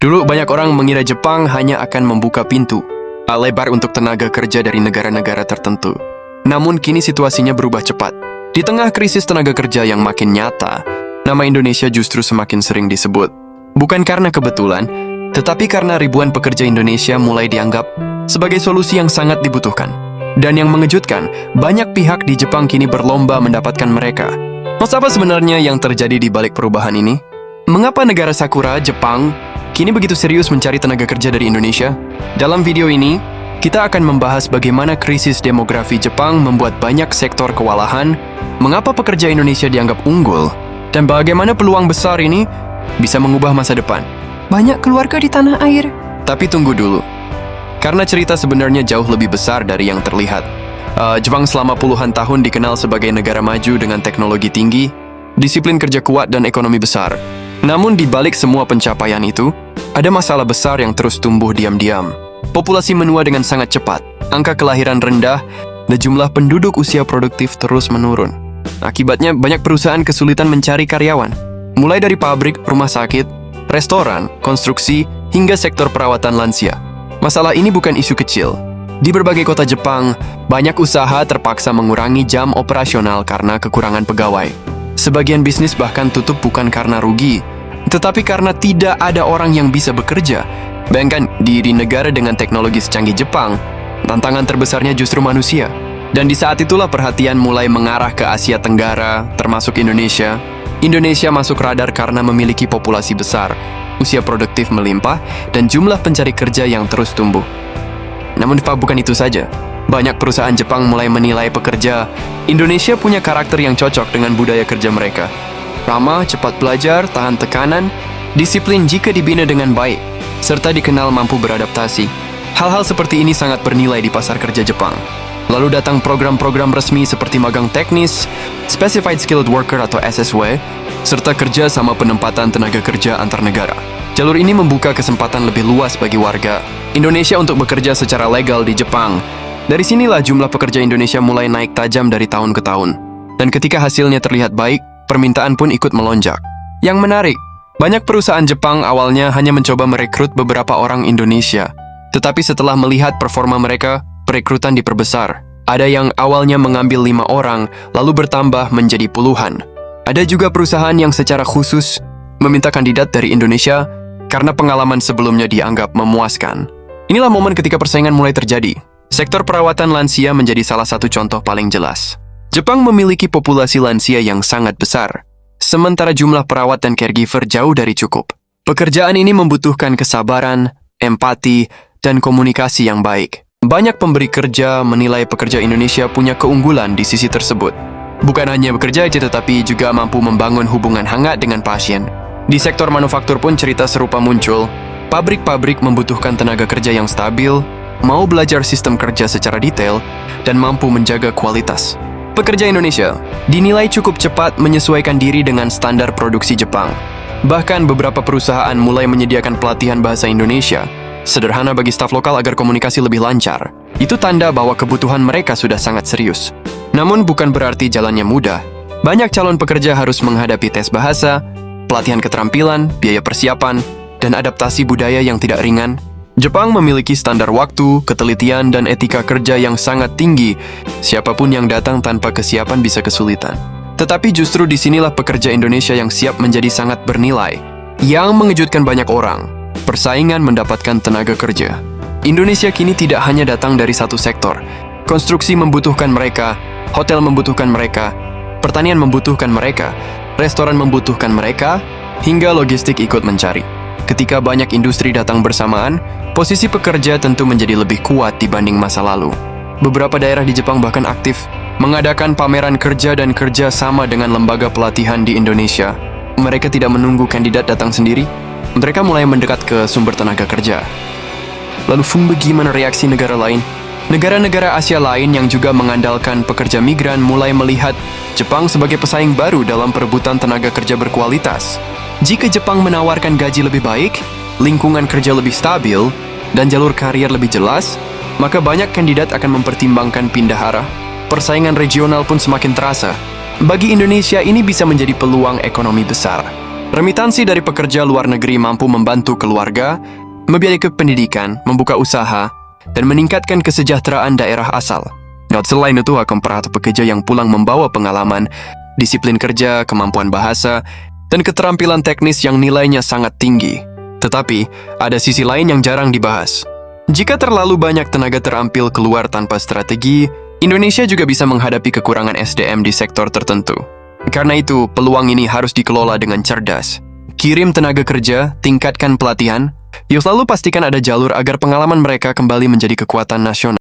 Dulu banyak orang mengira Jepang hanya akan membuka pintu lebar untuk tenaga kerja dari negara-negara tertentu. Namun kini situasinya berubah cepat. Di tengah krisis tenaga kerja yang makin nyata, nama Indonesia justru semakin sering disebut. Bukan karena kebetulan, tetapi karena ribuan pekerja Indonesia mulai dianggap sebagai solusi yang sangat dibutuhkan. Dan yang mengejutkan, banyak pihak di Jepang kini berlomba mendapatkan mereka. Apa sebenarnya yang terjadi di balik perubahan ini? Mengapa negara Sakura, Jepang, kini begitu serius mencari tenaga kerja dari Indonesia? Dalam video ini, kita akan membahas bagaimana krisis demografi Jepang membuat banyak sektor kewalahan, mengapa pekerja Indonesia dianggap unggul, dan bagaimana peluang besar ini bisa mengubah masa depan. Banyak keluarga di tanah air. Tapi tunggu dulu, karena cerita sebenarnya jauh lebih besar dari yang terlihat. Jepang selama puluhan tahun dikenal sebagai negara maju dengan teknologi tinggi, disiplin kerja kuat, dan ekonomi besar. Namun di balik semua pencapaian itu, ada masalah besar yang terus tumbuh diam-diam. Populasi menua dengan sangat cepat, angka kelahiran rendah, dan jumlah penduduk usia produktif terus menurun. Akibatnya banyak perusahaan kesulitan mencari karyawan, mulai dari pabrik, rumah sakit, restoran, konstruksi, hingga sektor perawatan lansia. Masalah ini bukan isu kecil. Di berbagai kota Jepang, banyak usaha terpaksa mengurangi jam operasional karena kekurangan pegawai. Sebagian bisnis bahkan tutup bukan karena rugi, tetapi karena tidak ada orang yang bisa bekerja. Bayangkan, di negara dengan teknologi secanggih Jepang, tantangan terbesarnya justru manusia. Dan di saat itulah perhatian mulai mengarah ke Asia Tenggara, termasuk Indonesia. Indonesia masuk radar karena memiliki populasi besar, usia produktif melimpah, dan jumlah pencari kerja yang terus tumbuh. Namun bukan itu saja. Banyak perusahaan Jepang mulai menilai pekerja Indonesia punya karakter yang cocok dengan budaya kerja mereka. Ramah, cepat belajar, tahan tekanan, disiplin jika dibina dengan baik, serta dikenal mampu beradaptasi. Hal-hal seperti ini sangat bernilai di pasar kerja Jepang. Lalu datang program-program resmi seperti magang teknis, Specified Skilled Worker atau SSW, serta kerja sama penempatan tenaga kerja antar negara. Jalur ini membuka kesempatan lebih luas bagi warga Indonesia untuk bekerja secara legal di Jepang. Dari sinilah jumlah pekerja Indonesia mulai naik tajam dari tahun ke tahun. Dan ketika hasilnya terlihat baik, permintaan pun ikut melonjak. Yang menarik, banyak perusahaan Jepang awalnya hanya mencoba merekrut beberapa orang Indonesia. Tetapi setelah melihat performa mereka, perekrutan diperbesar. Ada yang awalnya mengambil 5 orang, lalu bertambah menjadi puluhan. Ada juga perusahaan yang secara khusus meminta kandidat dari Indonesia karena pengalaman sebelumnya dianggap memuaskan. Inilah momen ketika persaingan mulai terjadi. Sektor perawatan lansia menjadi salah satu contoh paling jelas. Jepang memiliki populasi lansia yang sangat besar, sementara jumlah perawat dan caregiver jauh dari cukup. Pekerjaan ini membutuhkan kesabaran, empati, dan komunikasi yang baik. Banyak pemberi kerja menilai pekerja Indonesia punya keunggulan di sisi tersebut. Bukan hanya bekerja aja, tetapi juga mampu membangun hubungan hangat dengan pasien. Di sektor manufaktur pun cerita serupa muncul. Pabrik-pabrik membutuhkan tenaga kerja yang stabil, mau belajar sistem kerja secara detail, dan mampu menjaga kualitas. Pekerja Indonesia dinilai cukup cepat menyesuaikan diri dengan standar produksi Jepang. Bahkan beberapa perusahaan mulai menyediakan pelatihan bahasa Indonesia sederhana bagi staf lokal agar komunikasi lebih lancar. Itu tanda bahwa kebutuhan mereka sudah sangat serius. Namun bukan berarti jalannya mudah. Banyak calon pekerja harus menghadapi tes bahasa, pelatihan keterampilan, biaya persiapan, dan adaptasi budaya yang tidak ringan. Jepang memiliki standar waktu, ketelitian, dan etika kerja yang sangat tinggi. Siapapun yang datang tanpa kesiapan bisa kesulitan. Tetapi justru disinilah pekerja Indonesia yang siap menjadi sangat bernilai. Yang mengejutkan banyak orang, persaingan mendapatkan tenaga kerja. Indonesia kini tidak hanya datang dari satu sektor. Konstruksi membutuhkan mereka, hotel membutuhkan mereka, pertanian membutuhkan mereka, restoran membutuhkan mereka, hingga logistik ikut mencari. Ketika banyak industri datang bersamaan, posisi pekerja tentu menjadi lebih kuat dibanding masa lalu. Beberapa daerah di Jepang bahkan aktif mengadakan pameran kerja dan kerja sama dengan lembaga pelatihan di Indonesia. Mereka tidak menunggu kandidat datang sendiri. Mereka mulai mendekat ke sumber tenaga kerja. Lalu bagaimana reaksi negara lain? Negara-negara Asia lain yang juga mengandalkan pekerja migran mulai melihat Jepang sebagai pesaing baru dalam perebutan tenaga kerja berkualitas. Jika Jepang menawarkan gaji lebih baik, lingkungan kerja lebih stabil, dan jalur karier lebih jelas, maka banyak kandidat akan mempertimbangkan pindah arah. Persaingan regional pun semakin terasa. Bagi Indonesia, ini bisa menjadi peluang ekonomi besar. Remitansi dari pekerja luar negeri mampu membantu keluarga, membiayai pendidikan, membuka usaha, dan meningkatkan kesejahteraan daerah asal. Selain itu, akan para pekerja yang pulang membawa pengalaman, disiplin kerja, kemampuan bahasa, dan keterampilan teknis yang nilainya sangat tinggi. Tetapi, ada sisi lain yang jarang dibahas. Jika terlalu banyak tenaga terampil keluar tanpa strategi, Indonesia juga bisa menghadapi kekurangan SDM di sektor tertentu. Karena itu, peluang ini harus dikelola dengan cerdas. Kirim tenaga kerja, tingkatkan pelatihan, selalu pastikan ada jalur agar pengalaman mereka kembali menjadi kekuatan nasional.